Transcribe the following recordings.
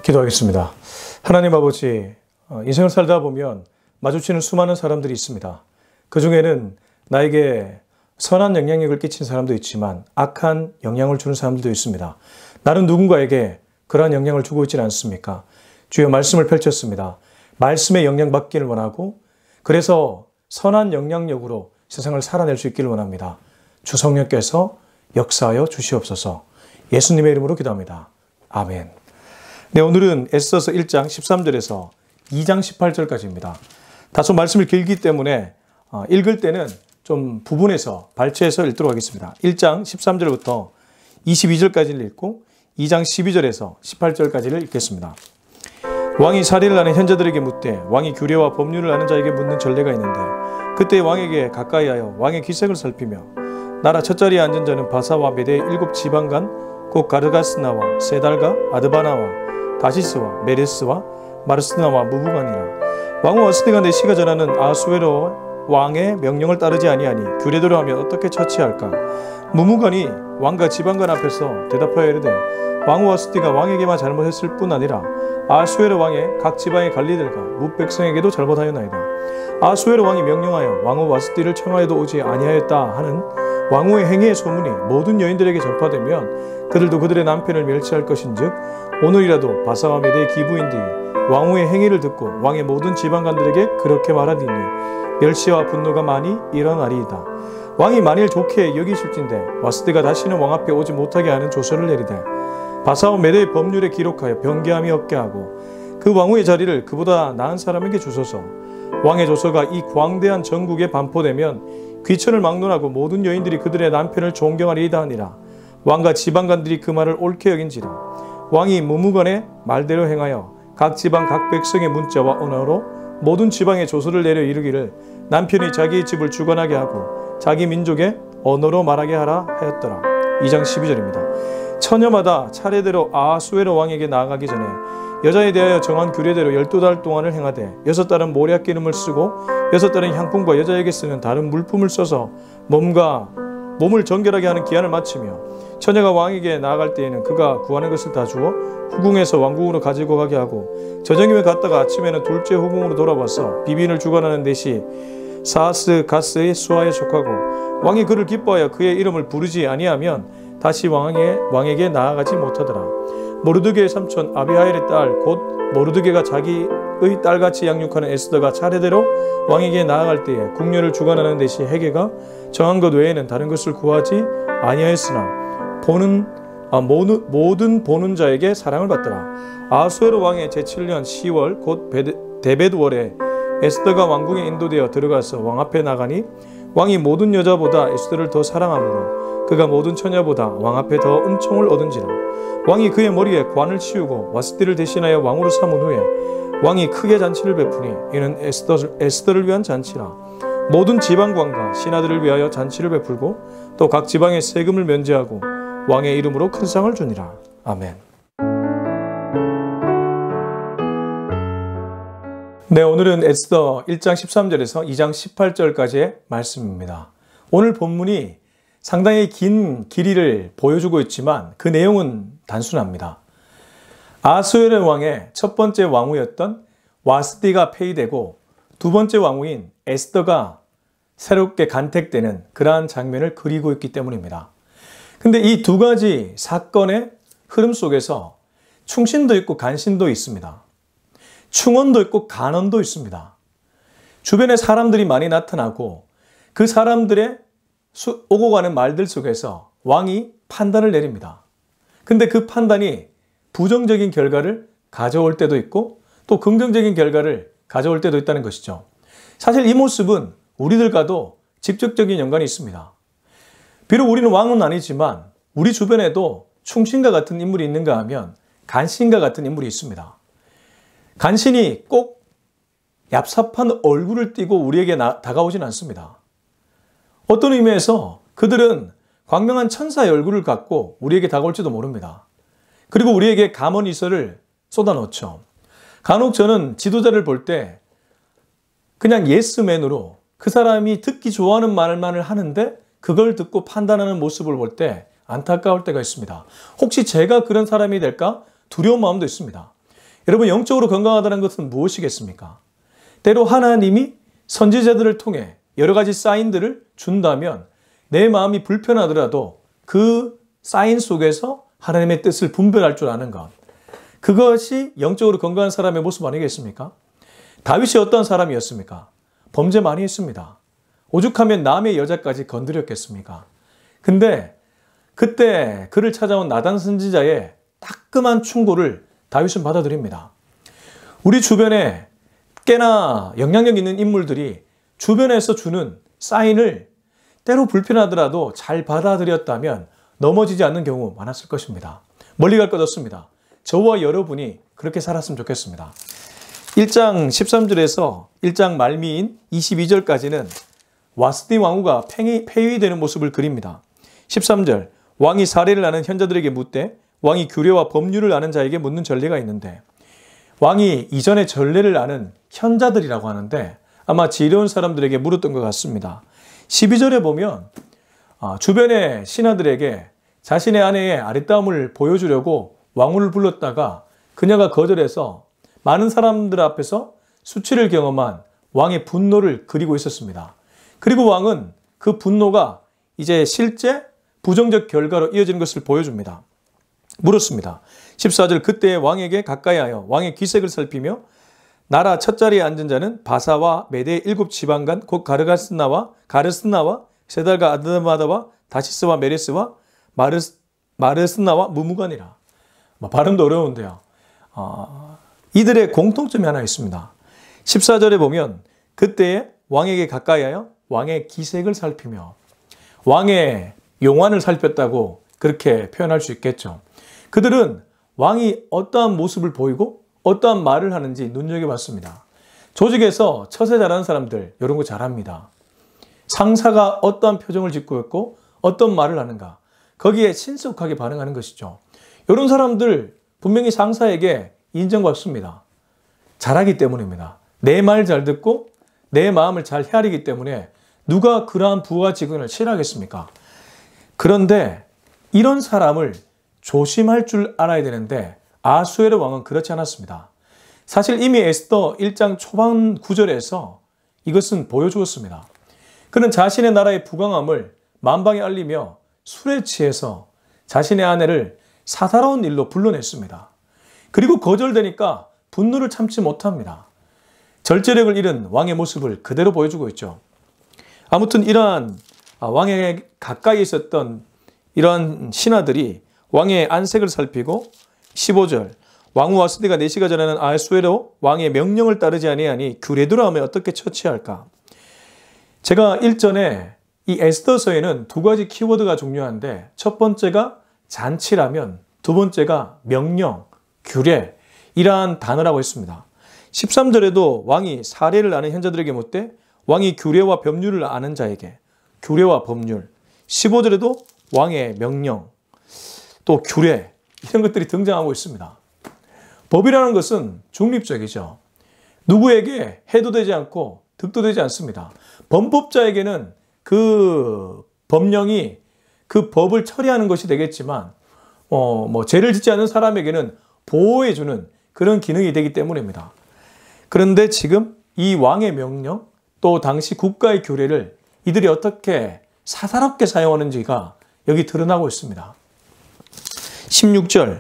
기도하겠습니다. 하나님 아버지, 인생을 살다 보면 마주치는 수많은 사람들이 있습니다. 그 중에는 나에게 선한 영향력을 끼친 사람도 있지만 악한 영향을 주는 사람들도 있습니다. 나는 누군가에게 그러한 영향을 주고 있지는 않습니까? 주여 말씀을 펼쳤습니다. 말씀에 영향받기를 원하고 그래서 선한 영향력으로 세상을 살아낼 수 있기를 원합니다. 주 성령께서 역사하여 주시옵소서. 예수님의 이름으로 기도합니다. 아멘. 네, 오늘은 에스더서 1장 13절에서 2장 18절까지입니다. 다소 말씀이 길기 때문에 읽을 때는 좀 부분에서 발췌해서 읽도록 하겠습니다. 1장 13절부터 22절까지를 읽고 2장 12절에서 18절까지를 읽겠습니다. 왕이 사리를 아는 현자들에게 묻되 왕이 규례와 법률을 아는 자에게 묻는 전례가 있는데 그때 왕에게 가까이하여 왕의 기색을 살피며 나라 첫자리에 앉은 자는 바사와 메대의 7 지방간 곧 가르가스나와 세달과 아드바나와 다시스와 메레스와 마르스나와 무부간이라. 왕후 와스디가 내시가 전하는 아수에로 왕의 명령을 따르지 아니하니 규례대로 하면 어떻게 처치할까? 무무간이 왕과 지방간 앞에서 대답하여 이르되 왕후 와스디가 왕에게만 잘못했을 뿐 아니라 아수에로 왕의 각 지방의 관리들과 뭇백성에게도 잘못하였나이다. 아수에로 왕이 명령하여 왕후 와스디를 청하여도 오지 아니하였다 하는 왕후의 행위의 소문이 모든 여인들에게 전파되면 그들도 그들의 남편을 멸치할 것인즉 오늘이라도 바사와 메대의 기부인들이 왕후의 행위를 듣고 왕의 모든 지방관들에게 그렇게 말하리니 멸시와 분노가 많이 일어나리이다. 왕이 만일 좋게 여기실진대 와스디가 다시는 왕 앞에 오지 못하게 하는 조서를 내리되 바사와 메대의 법률에 기록하여 변개함이 없게 하고 그 왕후의 자리를 그보다 나은 사람에게 주소서. 왕의 조서가 이 광대한 전국에 반포되면 귀천을 막론하고 모든 여인들이 그들의 남편을 존경하리이다 하니라. 왕과 지방관들이 그 말을 옳게 여긴지라. 왕이 무무간의 말대로 행하여 각 지방 각 백성의 문자와 언어로 모든 지방의 조서를 내려 이르기를 남편이 자기의 집을 주관하게 하고 자기 민족의 언어로 말하게 하라 하였더라. 2장 12절입니다. 처녀마다 차례대로 아수에로 왕에게 나아가기 전에 여자에 대하여 정한 규례대로 12달 동안을 행하되 6달은 모략 기름을 쓰고 6달은 향품과 여자에게 쓰는 다른 물품을 써서 몸을 정결하게 하는 기한을 마치며 처녀가 왕에게 나아갈 때에는 그가 구하는 것을 다 주어 후궁에서 왕궁으로 가지고 가게 하고 저녁이면 갔다가 아침에는 둘째 후궁으로 돌아와서 비빈을 주관하는 넷이 사스 가스의 수하에 속하고 왕이 그를 기뻐하여 그의 이름을 부르지 아니하면 다시 왕에게 나아가지 못하더라. 모르드게의 삼촌 아비하일의 딸 곧 모르드게가 자기의 딸같이 양육하는 에스더가 차례대로 왕에게 나아갈 때에 궁녀를 주관하는 넷이 헤게가 정한 것 외에는 다른 것을 구하지 아니하였으나 모든 보는 자에게 사랑을 받더라. 아수에로 왕의 제7년 10월 곧 데벳월에 에스더가 왕궁에 인도되어 들어가서 왕 앞에 나가니 왕이 모든 여자보다 에스더를 더 사랑하므로 그가 모든 처녀보다 왕 앞에 더 은총을 얻은지라. 왕이 그의 머리에 관을 씌우고 와스디를 대신하여 왕으로 삼은 후에 왕이 크게 잔치를 베푸니 이는 에스더를 위한 잔치라. 모든 지방관과 신하들을 위하여 잔치를 베풀고 또 각 지방의 세금을 면제하고 왕의 이름으로 큰 상을 주니라. 아멘. 네, 오늘은 에스더 1장 13절에서 2장 18절까지의 말씀입니다. 오늘 본문이 상당히 긴 길이를 보여주고 있지만 그 내용은 단순합니다. 아수에르 왕의 첫 번째 왕후였던 와스디가 폐위되고 두 번째 왕후인 에스더가 새롭게 간택되는 그러한 장면을 그리고 있기 때문입니다. 근데 이 두 가지 사건의 흐름 속에서 충신도 있고 간신도 있습니다. 충언도 있고 간언도 있습니다. 주변에 사람들이 많이 나타나고 그 사람들의 오고 가는 말들 속에서 왕이 판단을 내립니다. 근데 그 판단이 부정적인 결과를 가져올 때도 있고 또 긍정적인 결과를 가져올 때도 있다는 것이죠. 사실 이 모습은 우리들과도 직접적인 연관이 있습니다. 비록 우리는 왕은 아니지만 우리 주변에도 충신과 같은 인물이 있는가 하면 간신과 같은 인물이 있습니다. 간신이 꼭 얍삽한 얼굴을 띠고 우리에게 다가오진 않습니다. 어떤 의미에서 그들은 광명한 천사의 얼굴을 갖고 우리에게 다가올지도 모릅니다. 그리고 우리에게 감언이설을 쏟아놓죠. 간혹 저는 지도자를 볼 때 그냥 예스맨으로 그 사람이 듣기 좋아하는 말만을 하는데 그걸 듣고 판단하는 모습을 볼 때 안타까울 때가 있습니다. 혹시 제가 그런 사람이 될까 두려운 마음도 있습니다. 여러분, 영적으로 건강하다는 것은 무엇이겠습니까? 때로 하나님이 선지자들을 통해 여러 가지 사인들을 준다면 내 마음이 불편하더라도 그 사인 속에서 하나님의 뜻을 분별할 줄 아는 것. 그것이 영적으로 건강한 사람의 모습 아니겠습니까? 다윗이 어떤 사람이었습니까? 범죄 많이 했습니다. 오죽하면 남의 여자까지 건드렸겠습니까? 근데 그때 그를 찾아온 나단 선지자의 따끔한 충고를 다윗은 받아들입니다. 우리 주변에 꽤나 영향력 있는 인물들이 주변에서 주는 사인을 때로 불편하더라도 잘 받아들였다면 넘어지지 않는 경우 많았을 것입니다. 멀리 갈 것 없습니다. 저와 여러분이 그렇게 살았으면 좋겠습니다. 1장 13절에서 1장 말미인 22절까지는 와스디 왕후가 폐위되는 모습을 그립니다. 13절, 왕이 사례를 아는 현자들에게 묻되 왕이 규례와 법률을 아는 자에게 묻는 전례가 있는데, 왕이 이전에 전례를 아는 현자들이라고 하는데 아마 지혜로운 사람들에게 물었던 것 같습니다. 12절에 보면 주변의 신하들에게 자신의 아내의 아리따움을 보여주려고 왕후를 불렀다가 그녀가 거절해서 많은 사람들 앞에서 수치를 경험한 왕의 분노를 그리고 있었습니다. 그리고 왕은 그 분노가 이제 실제 부정적 결과로 이어지는 것을 보여줍니다. 물었습니다. 14절, 그때 왕에게 가까이하여 왕의 기색을 살피며 나라 첫자리에 앉은 자는 바사와 메대의 7 지방간 곧 가르스나와 세달과 아드마다와 다시스와 메레스와 마르스나와 무무간이라. 발음도 어려운데요. 이들의 공통점이 하나 있습니다. 14절에 보면 그때에 왕에게 가까이하여 왕의 기색을 살피며, 왕의 용안을 살폈다고 그렇게 표현할 수 있겠죠. 그들은 왕이 어떠한 모습을 보이고 어떠한 말을 하는지 눈여겨봤습니다. 조직에서 처세 잘하는 사람들 이런 거 잘합니다. 상사가 어떠한 표정을 짓고 있고 어떤 말을 하는가, 거기에 신속하게 반응하는 것이죠. 이런 사람들 분명히 상사에게 인정받습니다. 잘하기 때문입니다. 내 말 잘 듣고 내 마음을 잘 헤아리기 때문에 누가 그러한 부하 직원을 싫어하겠습니까? 그런데 이런 사람을 조심할 줄 알아야 되는데 아수에르 왕은 그렇지 않았습니다. 사실 이미 에스더 1장 초반 9절에서 이것은 보여주었습니다. 그는 자신의 나라의 부강함을 만방에 알리며 술에 취해서 자신의 아내를 사사로운 일로 불러냈습니다. 그리고 거절되니까 분노를 참지 못합니다. 절제력을 잃은 왕의 모습을 그대로 보여주고 있죠. 아무튼 이러한 왕에 가까이 있었던 이러한 신하들이 왕의 안색을 살피고 15절, 왕후 와스디가 내시가 전하는 아하수에로 왕의 명령을 따르지 아니하니 규례대로 하면 어떻게 처치할까? 제가 일전에 이 에스더서에는 두 가지 키워드가 중요한데, 첫 번째가 잔치라면 두 번째가 명령, 규례, 이러한 단어라고 했습니다. 13절에도 왕이 사례를 아는 현자들에게 묻되 왕이 규례와 법률을 아는 자에게, 규례와 법률. 15절에도 왕의 명령, 또 규례, 이런 것들이 등장하고 있습니다. 법이라는 것은 중립적이죠. 누구에게 해도 되지 않고 득도 되지 않습니다. 범법자에게는 그 법령이 그 법을 처리하는 것이 되겠지만 죄를 짓지 않는 사람에게는 보호해주는 그런 기능이 되기 때문입니다. 그런데 지금 이 왕의 명령, 또 당시 국가의 규례를 이들이 어떻게 사사롭게 사용하는지가 여기 드러나고 있습니다. 16절,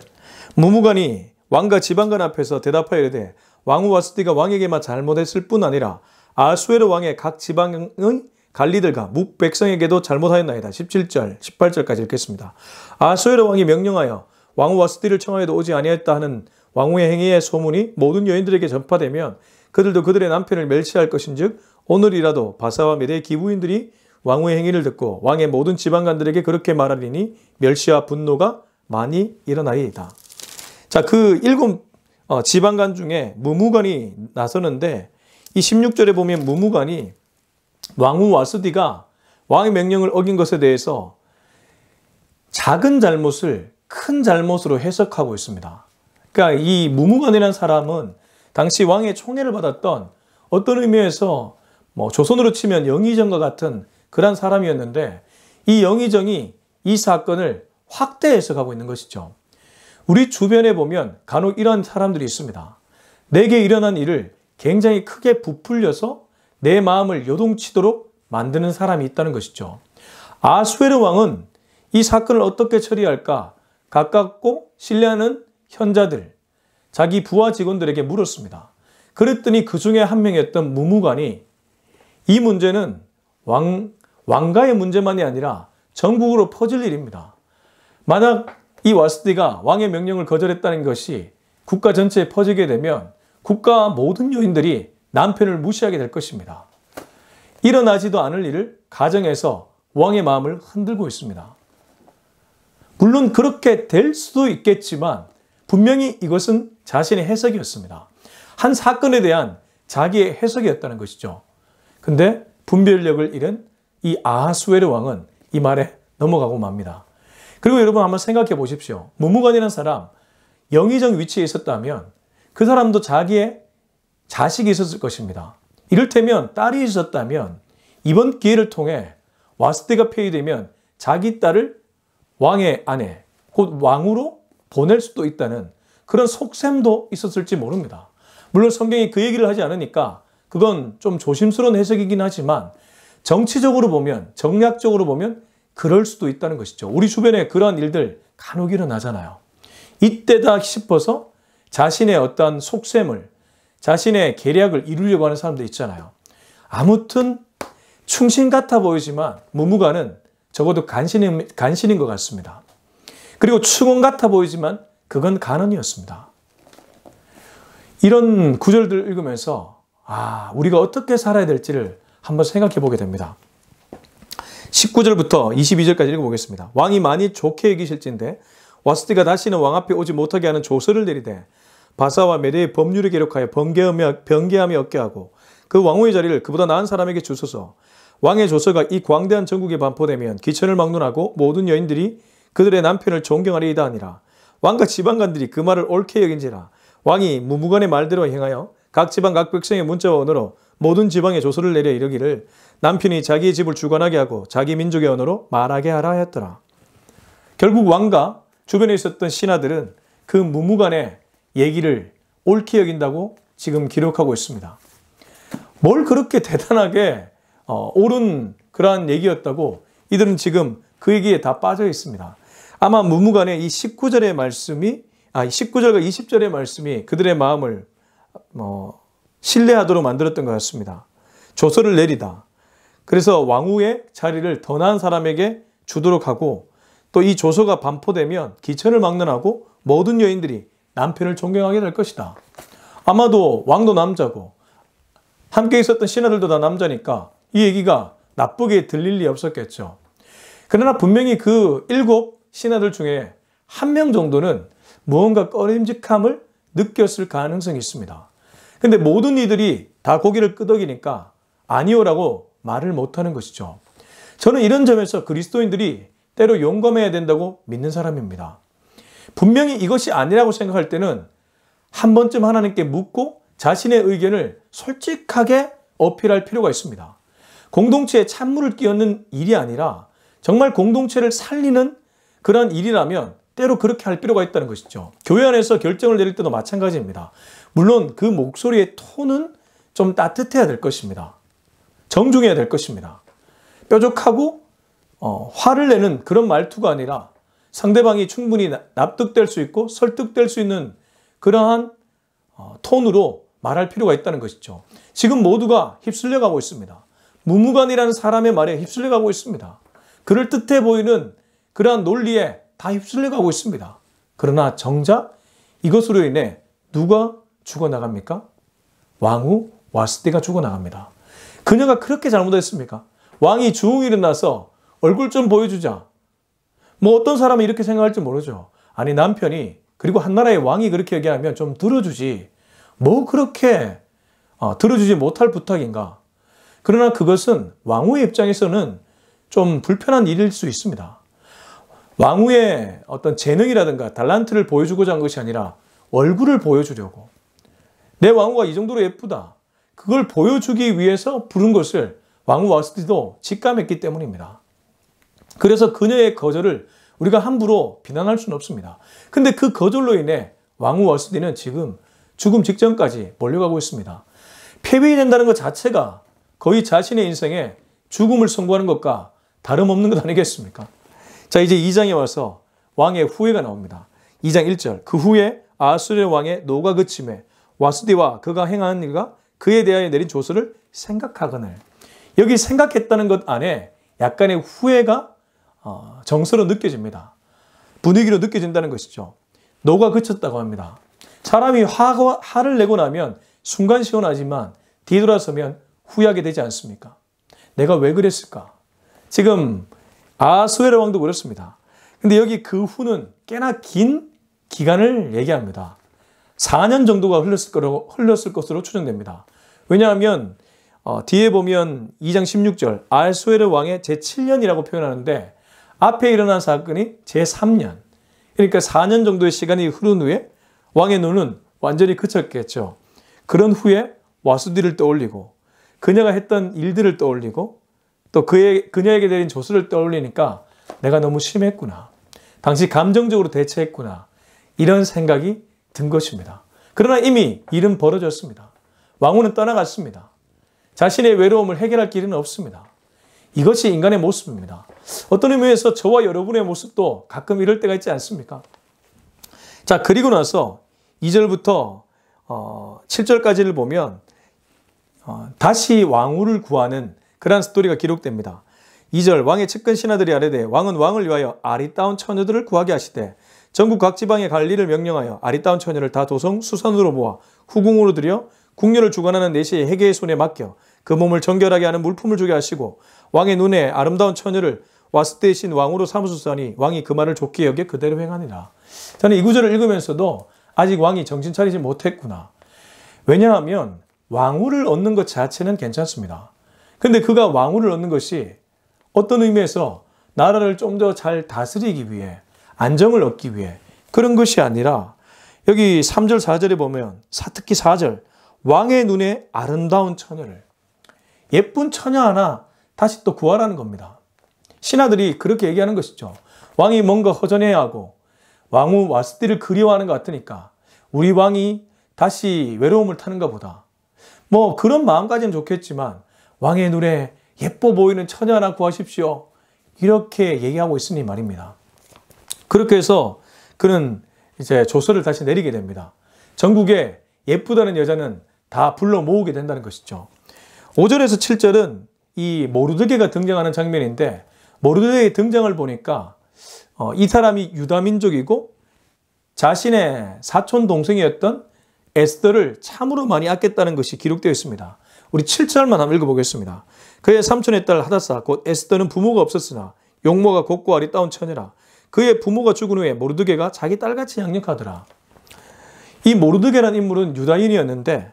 무무간이 왕과 지방간 앞에서 대답하여 이르되 왕후 와스디가 왕에게만 잘못했을 뿐 아니라 아하수에르 왕의 각 지방의 관리들과 묵 백성에게도 잘못하였나이다. 17절, 18절까지 읽겠습니다. 아하수에르 왕이 명령하여 왕후 와스디를 청하여도 오지 아니하였다 하는 왕후의 행위의 소문이 모든 여인들에게 전파되면 그들도 그들의 남편을 멸시할 것인즉 오늘이라도 바사와 메대의 기부인들이 왕후의 행위를 듣고 왕의 모든 지방관들에게 그렇게 말하리니 멸시와 분노가 많이 일어나리이다. 자, 그 7 지방관 중에 무무간이 나서는데 이 16절에 보면 무무간이 왕후 와스디가 왕의 명령을 어긴 것에 대해서 작은 잘못을 큰 잘못으로 해석하고 있습니다. 그러니까 이 무무간이라는 사람은 당시 왕의 총애를 받았던 어떤 의미에서 조선으로 치면 영의정과 같은 그런 사람이었는데 이 영의정이 이 사건을 확대 해석하고 있는 것이죠. 우리 주변에 보면 간혹 이런 사람들이 있습니다. 내게 일어난 일을 굉장히 크게 부풀려서 내 마음을 요동치도록 만드는 사람이 있다는 것이죠. 아수에르 왕은 이 사건을 어떻게 처리할까 가깝고 신뢰하는 현자들, 자기 부하 직원들에게 물었습니다. 그랬더니 그 중에 한 명이었던 무무관이 이 문제는 왕가의 문제만이 아니라 전국으로 퍼질 일입니다. 만약 이 와스티가 왕의 명령을 거절했다는 것이 국가 전체에 퍼지게 되면 국가 모든 요인들이 남편을 무시하게 될 것입니다. 일어나지도 않을 일을 가정에서 왕의 마음을 흔들고 있습니다. 물론 그렇게 될 수도 있겠지만 분명히 이것은 자신의 해석이었습니다. 한 사건에 대한 자기의 해석이었다는 것이죠. 근데 분별력을 잃은 이 아하수에르 왕은 이 말에 넘어가고 맙니다. 그리고 여러분 한번 생각해 보십시오. 무무관이라는 사람, 영의정 위치에 있었다면 그 사람도 자기의 자식이 있었을 것입니다. 이를테면 딸이 있었다면 이번 기회를 통해 와스티가 폐위되면 자기 딸을 왕의 아내, 곧 왕으로 보낼 수도 있다는 그런 속셈도 있었을지 모릅니다. 물론 성경이 그 얘기를 하지 않으니까 그건 좀 조심스러운 해석이긴 하지만 정치적으로 보면, 정략적으로 보면 그럴 수도 있다는 것이죠. 우리 주변에 그런 일들 간혹 일어나잖아요. 이때다 싶어서 자신의 어떤 속셈을, 자신의 계략을 이루려고 하는 사람도 있잖아요. 아무튼 충신 같아 보이지만 무무관은 적어도 간신인 것 같습니다. 그리고 충원 같아 보이지만 그건 간언이었습니다. 이런 구절들을 읽으면서 우리가 어떻게 살아야 될지를 한번 생각해 보게 됩니다. 19절부터 22절까지 읽어보겠습니다. 왕이 많이 좋게 여기실진데 와스티가 다시는 왕 앞에 오지 못하게 하는 조서를 내리되 바사와 메대의 법률을 기록하여 번개함이 없게 하고 그 왕후의 자리를 그보다 나은 사람에게 주소서. 왕의 조서가 이 광대한 전국에 반포되면 기천을 막론하고 모든 여인들이 그들의 남편을 존경하리이다 하니라. 왕과 지방관들이 그 말을 옳게 여긴지라. 왕이 무무관의 말대로 행하여 각 지방 각 백성의 문자와 언어로 모든 지방에 조서를 내려 이르기를 남편이 자기의 집을 주관하게 하고 자기 민족의 언어로 말하게 하라 하였더라. 결국 왕과 주변에 있었던 신하들은 그 무무관의 얘기를 옳게 여긴다고 지금 기록하고 있습니다. 뭘 그렇게 대단하게 옳은 그러한 얘기였다고 이들은 지금 그 얘기에 다 빠져 있습니다. 아마 무무관의 이 19절의 말씀이 19절과 20절의 말씀이 그들의 마음을 신뢰하도록 만들었던 것 같습니다. 조서를 내리다. 그래서 왕후의 자리를 더 나은 사람에게 주도록 하고 또 이 조서가 반포되면 기천을 막론하고 모든 여인들이 남편을 존경하게 될 것이다. 아마도 왕도 남자고 함께 있었던 신하들도 다 남자니까 이 얘기가 나쁘게 들릴 리 없었겠죠. 그러나 분명히 그 7 신하들 중에 한 명 정도는 무언가 꺼림직함을 느꼈을 가능성이 있습니다. 근데 모든 이들이 다 고개를 끄덕이니까 아니오라고 말을 못하는 것이죠. 저는 이런 점에서 그리스도인들이 때로 용감해야 된다고 믿는 사람입니다. 분명히 이것이 아니라고 생각할 때는 한 번쯤 하나님께 묻고 자신의 의견을 솔직하게 어필할 필요가 있습니다. 공동체에 찬물을 끼얹는 일이 아니라 정말 공동체를 살리는 그런 일이라면 때로 그렇게 할 필요가 있다는 것이죠. 교회 안에서 결정을 내릴 때도 마찬가지입니다. 물론 그 목소리의 톤은 좀 따뜻해야 될 것입니다. 정중해야 될 것입니다. 뾰족하고 화를 내는 그런 말투가 아니라 상대방이 충분히 납득될 수 있고 설득될 수 있는 그러한 톤으로 말할 필요가 있다는 것이죠. 지금 모두가 휩쓸려 가고 있습니다. 무무관이라는 사람의 말에 휩쓸려 가고 있습니다. 그럴듯해 보이는 그러한 논리에 다 휩쓸려 가고 있습니다. 그러나 정작 이것으로 인해 누가 죽어나갑니까? 왕후 와스티가 죽어나갑니다. 그녀가 그렇게 잘못했습니까? 왕이 주웅이 일어나서 얼굴 좀 보여주자. 어떤 사람이 이렇게 생각할지 모르죠. 아니 남편이 그리고 한 나라의 왕이 그렇게 얘기하면 좀 들어주지. 그렇게 들어주지 못할 부탁인가. 그러나 그것은 왕후의 입장에서는 좀 불편한 일일 수 있습니다. 왕후의 어떤 재능이라든가 달란트를 보여주고자 한 것이 아니라 얼굴을 보여주려고. 내 왕후가 이 정도로 예쁘다. 그걸 보여주기 위해서 부른 것을 왕후 와스티도 직감했기 때문입니다. 그래서 그녀의 거절을 우리가 함부로 비난할 수는 없습니다. 근데 그 거절로 인해 왕후 와스티는 지금 죽음 직전까지 몰려가고 있습니다. 패배된다는 것 자체가 거의 자신의 인생에 죽음을 선고하는 것과 다름없는 것 아니겠습니까? 자, 이제 2장에 와서 왕의 후회가 나옵니다. 2장 1절. 그 후에 아수르 왕의 노가 그침에 와수디와 그가 행한 일과 그에 대하여 내린 조서를 생각하거늘. 여기 생각했다는 것 안에 약간의 후회가 정서로 느껴집니다. 분위기로 느껴진다는 것이죠. 노가 그쳤다고 합니다. 사람이 화를 내고 나면 순간 시원하지만 뒤돌아서면 후회하게 되지 않습니까? 내가 왜 그랬을까? 지금 아수에르 왕도 그렇습니다. 근데 여기 그 후는 꽤나 긴 기간을 얘기합니다. 4년 정도가 흘렀을 것으로 추정됩니다. 왜냐하면 뒤에 보면 2장 16절 아수에르 왕의 제7년이라고 표현하는데 앞에 일어난 사건이 제3년. 그러니까 4년 정도의 시간이 흐른 후에 왕의 눈은 완전히 그쳤겠죠. 그런 후에 와수디를 떠올리고 그녀가 했던 일들을 떠올리고 또 그녀에게 내린 조서를 떠올리니까 내가 너무 심했구나. 당시 감정적으로 대처했구나. 이런 생각이 든 것입니다. 그러나 이미 일은 벌어졌습니다. 왕후는 떠나갔습니다. 자신의 외로움을 해결할 길은 없습니다. 이것이 인간의 모습입니다. 어떤 의미에서 저와 여러분의 모습도 가끔 이럴 때가 있지 않습니까? 자, 그리고 나서 2절부터 7절까지를 보면 다시 왕후를 구하는 그러한 스토리가 기록됩니다. 2절 왕의 측근 신하들이 아뢰되 왕은 왕을 위하여 아리따운 처녀들을 구하게 하시되 전국 각 지방에 갈 일을 명령하여 아리따운 처녀를 다 도성 수산으로 모아 후궁으로 들여 궁녀를 주관하는 내시의 해계의 손에 맡겨 그 몸을 정결하게 하는 물품을 주게 하시고 왕의 눈에 아름다운 처녀를 와스떼의 신 왕으로 삼으소서니 왕이 그 말을 좋게 여겨 그대로 행하니라. 저는 이 구절을 읽으면서도 아직 왕이 정신 차리지 못했구나. 왜냐하면 왕후를 얻는 것 자체는 괜찮습니다. 근데 그가 왕후를 얻는 것이 어떤 의미에서 나라를 좀 더 잘 다스리기 위해 안정을 얻기 위해 그런 것이 아니라 여기 3절 4절에 보면 특히 4절 왕의 눈에 아름다운 처녀를 예쁜 처녀 하나 다시 또 구하라는 겁니다. 신하들이 그렇게 얘기하는 것이죠. 왕이 뭔가 허전해야 하고 왕후 와스티를 그리워하는 것 같으니까 우리 왕이 다시 외로움을 타는가 보다. 뭐 그런 마음까지는 좋겠지만 왕의 눈에 예뻐 보이는 처녀 하나 구하십시오. 이렇게 얘기하고 있으니 말입니다. 그렇게 해서 그는 이제 조서를 다시 내리게 됩니다. 전국에 예쁘다는 여자는 다 불러 모으게 된다는 것이죠. 5절에서 7절은 이 모르드게가 등장하는 장면인데 모르드게의 등장을 보니까 이 사람이 유다 민족이고 자신의 사촌 동생이었던 에스더를 참으로 많이 아꼈다는 것이 기록되어 있습니다. 우리 7절만 한번 읽어보겠습니다. 그의 삼촌의 딸 하다사 곧 에스더는 부모가 없었으나 용모가 곱고 아리따운 처녀라. 그의 부모가 죽은 후에 모르드게가 자기 딸같이 양육하더라. 이 모르드게라는 인물은 유다인이었는데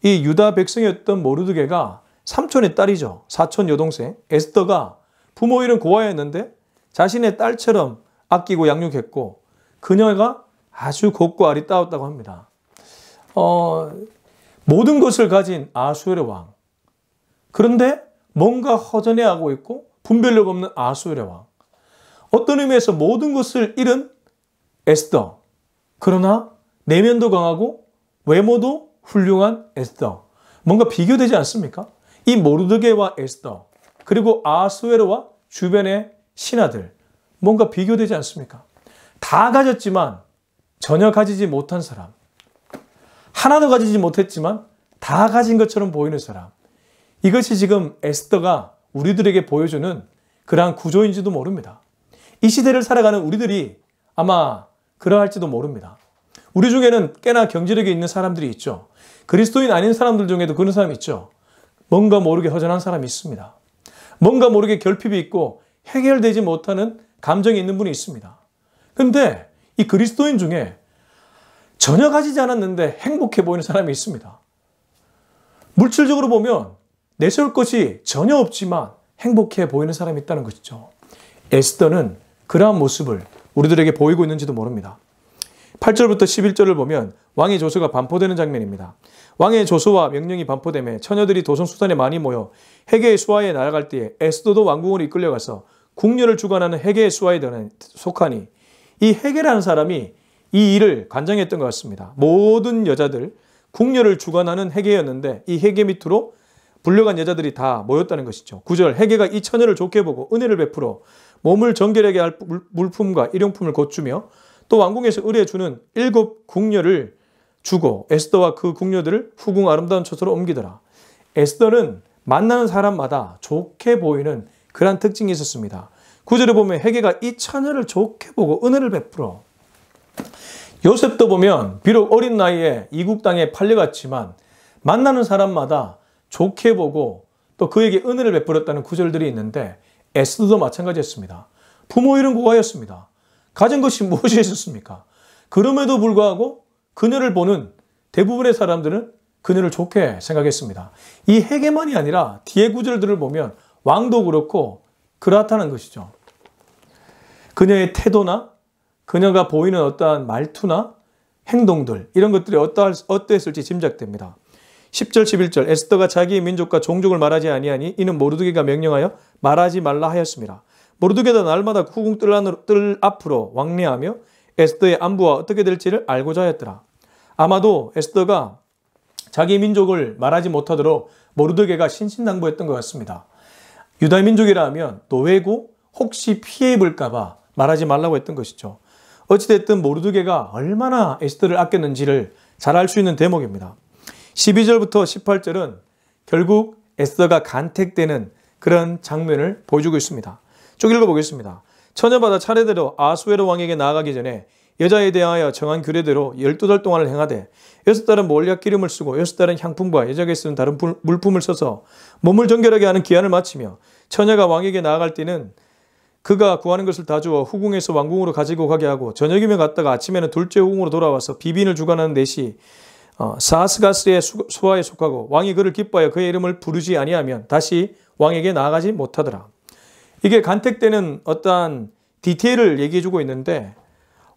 이 유다 백성이었던 모르드게가 삼촌의 딸이죠. 사촌 여동생 에스더가 부모 일은 고아였는데 자신의 딸처럼 아끼고 양육했고 그녀가 아주 곱고 아리따웠다고 합니다. 모든 것을 가진 아수에르 왕. 그런데 뭔가 허전해하고 있고 분별력 없는 아수에르 왕. 어떤 의미에서 모든 것을 잃은 에스더. 그러나 내면도 강하고 외모도 훌륭한 에스더. 뭔가 비교되지 않습니까? 이 모르드게와 에스더 그리고 아수에르와 주변의 신하들. 뭔가 비교되지 않습니까? 다 가졌지만 전혀 가지지 못한 사람. 하나도 가지지 못했지만 다 가진 것처럼 보이는 사람. 이것이 지금 에스더가 우리들에게 보여주는 그러한 구조인지도 모릅니다. 이 시대를 살아가는 우리들이 아마 그러할지도 모릅니다. 우리 중에는 꽤나 경제력이 있는 사람들이 있죠. 그리스도인 아닌 사람들 중에도 그런 사람이 있죠. 뭔가 모르게 허전한 사람이 있습니다. 뭔가 모르게 결핍이 있고 해결되지 못하는 감정이 있는 분이 있습니다. 그런데 이 그리스도인 중에 전혀 가지지 않았는데 행복해 보이는 사람이 있습니다. 물질적으로 보면 내세울 것이 전혀 없지만 행복해 보이는 사람이 있다는 것이죠. 에스더는 그러한 모습을 우리들에게 보이고 있는지도 모릅니다. 8절부터 11절을 보면 왕의 조서가 반포되는 장면입니다. 왕의 조서와 명령이 반포되며 처녀들이 도성수산에 많이 모여 해계의 수하에 날아갈 때에 에스더도 왕궁으로 이끌려가서 궁녀를 주관하는 해계의 수하에 속하니 이 해계라는 사람이 이 일을 관장했던 것 같습니다. 모든 여자들, 궁녀를 주관하는 헤게였는데 이 헤게 밑으로 불려간 여자들이 다 모였다는 것이죠. 9절 헤게가 이 처녀를 좋게 보고 은혜를 베풀어 몸을 정결하게 할 물품과 일용품을 곧주며 또 왕궁에서 의뢰해주는 7 궁녀를 주고 에스더와 그 궁녀들을 후궁 아름다운 처소로 옮기더라. 에스더는 만나는 사람마다 좋게 보이는 그런 특징이 있었습니다. 9절에 보면 헤게가 이 처녀를 좋게 보고 은혜를 베풀어. 요셉도 보면 비록 어린 나이에 이국 땅에 팔려갔지만 만나는 사람마다 좋게 보고 또 그에게 은혜를 베풀었다는 구절들이 있는데 에스더도 마찬가지였습니다. 부모 이름 고아였습니다. 가진 것이 무엇이 있었습니까? 그럼에도 불구하고 그녀를 보는 대부분의 사람들은 그녀를 좋게 생각했습니다. 이 헤게만이 아니라 뒤에 구절들을 보면 왕도 그렇고 그렇다는 것이죠. 그녀의 태도나 그녀가 보이는 어떠한 말투나 행동들 이런 것들이 어떠했을지 짐작됩니다. 10절 11절 에스더가 자기의 민족과 종족을 말하지 아니하니 이는 모르드게가 명령하여 말하지 말라 하였습니다. 모르드게도 날마다 후궁 뜰 앞으로 왕래하며 에스더의 안부와 어떻게 될지를 알고자 하였더라. 아마도 에스더가 자기 민족을 말하지 못하도록 모르드게가 신신당부했던 것 같습니다. 유다 민족이라면 노예고 혹시 피해 입을까 봐 말하지 말라고 했던 것이죠. 어찌됐든 모르드게가 얼마나 에스더를 아꼈는지를 잘 알 수 있는 대목입니다. 12절부터 18절은 결국 에스더가 간택되는 그런 장면을 보여주고 있습니다. 쭉 읽어보겠습니다. 처녀마다 차례대로 아수에로 왕에게 나아가기 전에 여자에 대하여 정한 규례대로 12달 동안을 행하되 6달은 몰약 기름을 쓰고 6달은 향품과 여자에게 쓰는 다른 물품을 써서 몸을 정결하게 하는 기한을 마치며 처녀가 왕에게 나아갈 때는 그가 구하는 것을 다 주어 후궁에서 왕궁으로 가지고 가게 하고 저녁이면 갔다가 아침에는 둘째 후궁으로 돌아와서 비빈을 주관하는 넷이 사스가스의 수하에 속하고 왕이 그를 기뻐하여 그의 이름을 부르지 아니하면 다시 왕에게 나아가지 못하더라. 이게 간택되는 어떠한 디테일을 얘기해주고 있는데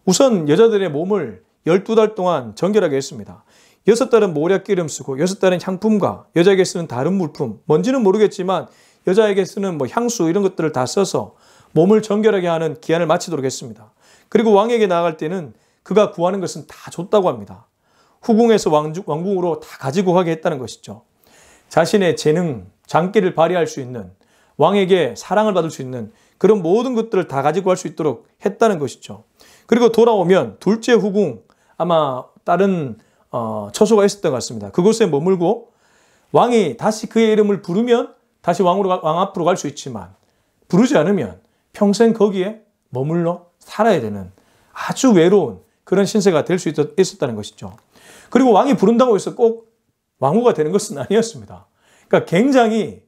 우선 여자들의 몸을 12달 동안 정결하게 했습니다. 6달은 모략 기름 쓰고 6달은 향품과 여자에게 쓰는 다른 물품, 뭔지는 모르겠지만 여자에게 쓰는 향수 이런 것들을 다 써서 몸을 정결하게 하는 기한을 마치도록 했습니다. 그리고 왕에게 나아갈 때는 그가 구하는 것은 다 줬다고 합니다. 후궁에서 왕궁으로 다 가지고 가게 했다는 것이죠. 자신의 재능, 장기를 발휘할 수 있는 왕에게 사랑을 받을 수 있는 그런 모든 것들을 다 가지고 갈 수 있도록 했다는 것이죠. 그리고 돌아오면 둘째 후궁, 아마 다른 처소가 있었던 것 같습니다. 그곳에 머물고 왕이 다시 그의 이름을 부르면 다시 왕 앞으로 갈 수 있지만 부르지 않으면 평생 거기에 머물러 살아야 되는 아주 외로운 그런 신세가 될 수 있었다는 것이죠. 그리고 왕이 부른다고 해서 꼭 왕후가 되는 것은 아니었습니다. 그러니까 굉장히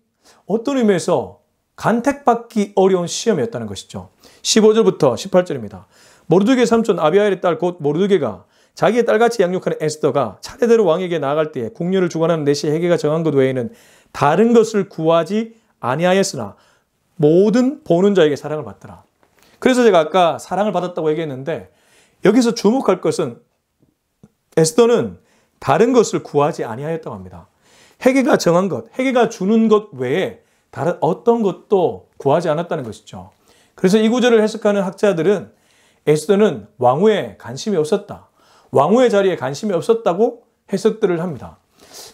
어떤 의미에서 간택받기 어려운 시험이었다는 것이죠. 15절부터 18절입니다. 모르드게 삼촌 아비아엘의 딸 곧 모르드게가 자기의 딸같이 양육하는 에스더가 차례대로 왕에게 나아갈 때에 궁녀를 주관하는 넷이 헤게가 정한 것 외에는 다른 것을 구하지 아니하였으나 모든 보는 자에게 사랑을 받더라. 그래서 제가 아까 사랑을 받았다고 얘기했는데 여기서 주목할 것은 에스더는 다른 것을 구하지 아니하였다고 합니다. 헤게가 정한 것, 헤게가 주는 것 외에 다른 어떤 것도 구하지 않았다는 것이죠. 그래서 이 구절을 해석하는 학자들은 에스더는 왕후에 관심이 없었다. 왕후의 자리에 관심이 없었다고 해석들을 합니다.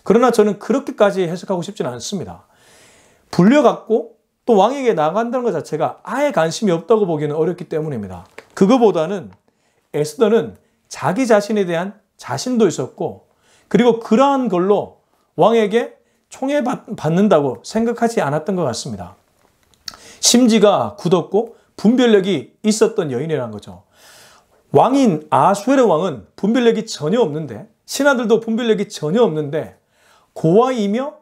그러나 저는 그렇게까지 해석하고 싶지는 않습니다. 불려갔고 또 왕에게 나간다는 것 자체가 아예 관심이 없다고 보기는 어렵기 때문입니다. 그거보다는 에스더는 자기 자신에 대한 자신도 있었고 그리고 그러한 걸로 왕에게 총애받는다고 생각하지 않았던 것 같습니다. 심지가 굳었고 분별력이 있었던 여인이라는 거죠. 왕인 아수에르 왕은 분별력이 전혀 없는데 신하들도 분별력이 전혀 없는데 고아이며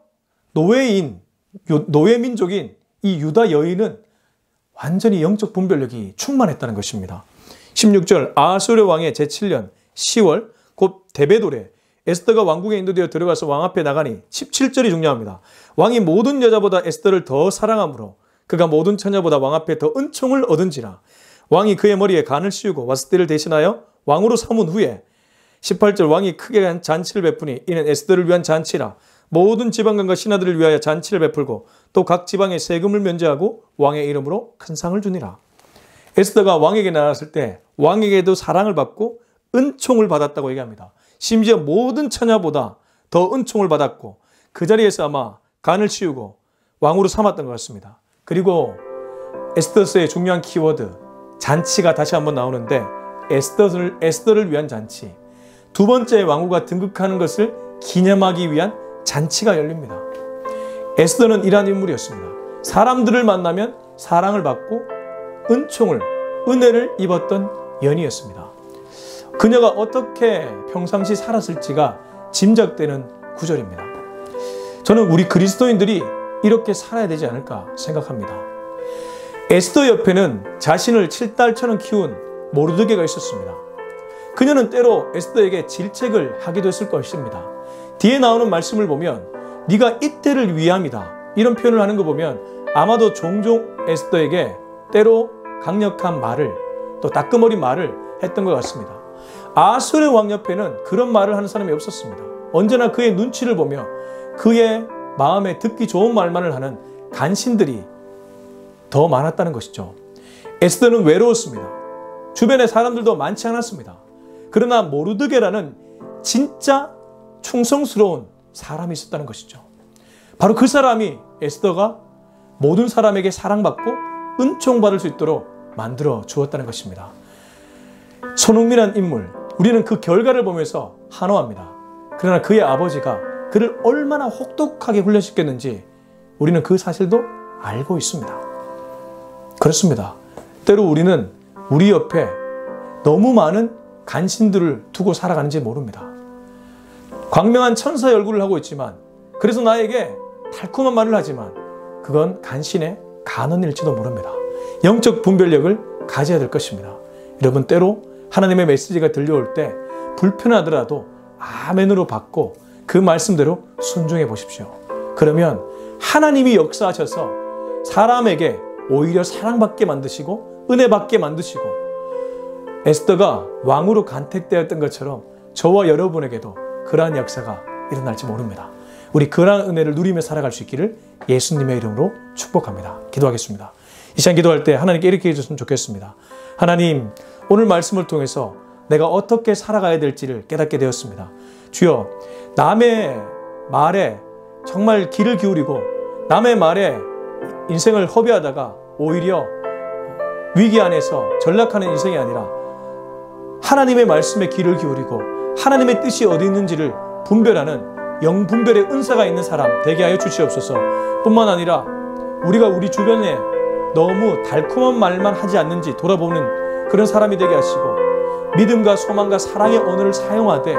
노예민족인 이 유다 여인은 완전히 영적 분별력이 충만했다는 것입니다. 16절 아수에르 왕의 제7년 10월 곧 데베돌에 에스더가 왕궁에 인도되어 들어가서 왕 앞에 나가니 17절이 중요합니다. 왕이 모든 여자보다 에스더를 더 사랑하므로 그가 모든 처녀보다 왕 앞에 더 은총을 얻은지라. 왕이 그의 머리에 간을 씌우고 와스티를 대신하여 왕으로 삼은 후에 18절 왕이 크게 잔치를 베푸니 이는 에스더를 위한 잔치라. 모든 지방관과 신하들을 위하여 잔치를 베풀고 또 각 지방에 세금을 면제하고 왕의 이름으로 큰 상을 주니라. 에스더가 왕에게 나갔을 때 왕에게도 사랑을 받고 은총을 받았다고 얘기합니다. 심지어 모든 처녀보다 더 은총을 받았고 그 자리에서 아마 간을 치우고 왕으로 삼았던 것 같습니다. 그리고 에스더서의 중요한 키워드 잔치가 다시 한번 나오는데 에스더를 위한 잔치, 두 번째 왕후가 등극하는 것을 기념하기 위한 잔치가 열립니다. 에스더는 이러한 인물이었습니다. 사람들을 만나면 사랑을 받고 은혜를 입었던 여인이었습니다. 그녀가 어떻게 평상시 살았을지가 짐작되는 구절입니다. 저는 우리 그리스도인들이 이렇게 살아야 되지 않을까 생각합니다. 에스더 옆에는 자신을 7달처럼 키운 모르드게가 있었습니다. 그녀는 때로 에스더에게 질책을 하기도 했을 것입니다. 뒤에 나오는 말씀을 보면 네가 이때를 위함이다 이런 표현을 하는 거 보면 아마도 종종 에스더에게 때로 강력한 말을 또 따끔어린 말을 했던 것 같습니다. 아수르 왕 옆에는 그런 말을 하는 사람이 없었습니다. 언제나 그의 눈치를 보며 그의 마음에 듣기 좋은 말만을 하는 간신들이 더 많았다는 것이죠. 에스더는 외로웠습니다. 주변에 사람들도 많지 않았습니다. 그러나 모르드게라는 진짜 충성스러운 사람이 있었다는 것이죠. 바로 그 사람이 에스더가 모든 사람에게 사랑받고 은총받을 수 있도록 만들어 주었다는 것입니다. 손흥민한 인물, 우리는 그 결과를 보면서 한호합니다. 그러나 그의 아버지가 그를 얼마나 혹독하게 훈련시켰는지 우리는 그 사실도 알고 있습니다. 그렇습니다. 때로 우리는 우리 옆에 너무 많은 간신들을 두고 살아가는지 모릅니다. 광명한 천사의 얼굴을 하고 있지만 그래서 나에게 달콤한 말을 하지만 그건 간신의 간언일지도 모릅니다. 영적 분별력을 가져야 될 것입니다. 여러분 때로 하나님의 메시지가 들려올 때 불편하더라도 아멘으로 받고 그 말씀대로 순종해 보십시오. 그러면 하나님이 역사하셔서 사람에게 오히려 사랑받게 만드시고 은혜받게 만드시고 에스더가 왕으로 간택되었던 것처럼 저와 여러분에게도 그러한 역사가 일어날지 모릅니다. 우리 그러한 은혜를 누리며 살아갈 수 있기를 예수님의 이름으로 축복합니다. 기도하겠습니다. 이 시간 기도할 때 하나님께 이렇게 해주셨으면 좋겠습니다. 하나님, 오늘 말씀을 통해서 내가 어떻게 살아가야 될지를 깨닫게 되었습니다. 주여, 남의 말에 정말 귀를 기울이고 남의 말에 인생을 허비하다가 오히려 위기 안에서 전락하는 인생이 아니라 하나님의 말씀에 귀를 기울이고 하나님의 뜻이 어디 있는지를 분별하는 영분별의 은사가 있는 사람 되게 하여 주시옵소서. 뿐만 아니라 우리가 우리 주변에 너무 달콤한 말만 하지 않는지 돌아보는 그런 사람이 되게 하시고 믿음과 소망과 사랑의 언어를 사용하되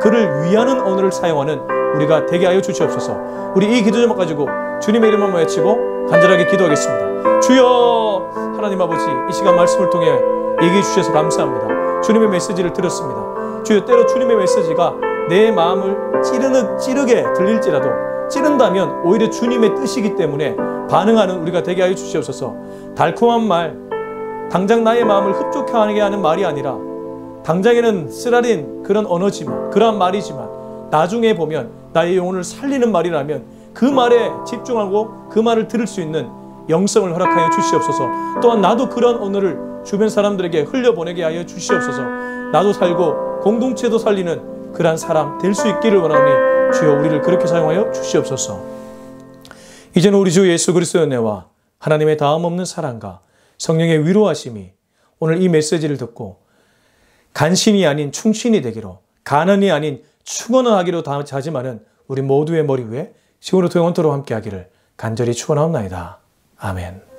그를 위하는 언어를 사용하는 우리가 되게 하여 주시옵소서. 우리 이 기도 제목 가지고 주님의 이름을 외치고 간절하게 기도하겠습니다. 주여, 하나님 아버지, 이 시간 말씀을 통해 얘기해 주셔서 감사합니다. 주님의 메시지를 들었습니다. 주여, 때로 주님의 메시지가 내 마음을 찌르게 들릴지라도 찌른다면 오히려 주님의 뜻이기 때문에 반응하는 우리가 되게 하여 주시옵소서. 달콤한 말, 당장 나의 마음을 흡족하게 하는 말이 아니라 당장에는 쓰라린 그런 언어지만, 그러한 말이지만 나중에 보면 나의 영혼을 살리는 말이라면 그 말에 집중하고 그 말을 들을 수 있는 영성을 허락하여 주시옵소서. 또한 나도 그런 언어를 주변 사람들에게 흘려보내게 하여 주시옵소서. 나도 살고 공동체도 살리는 그러한 사람 될 수 있기를 원하오니 주여 우리를 그렇게 사용하여 주시옵소서. 이제는 우리 주 예수 그리스도의 은혜와 하나님의 다음없는 사랑과 성령의 위로하심이 오늘 이 메시지를 듣고 간신이 아닌 충신이 되기로, 간언이 아닌 축원하기로 다짐하는 우리 모두의 머리 위에 지금부터 영원토록 함께 하기를 간절히 축원하옵나이다. 아멘.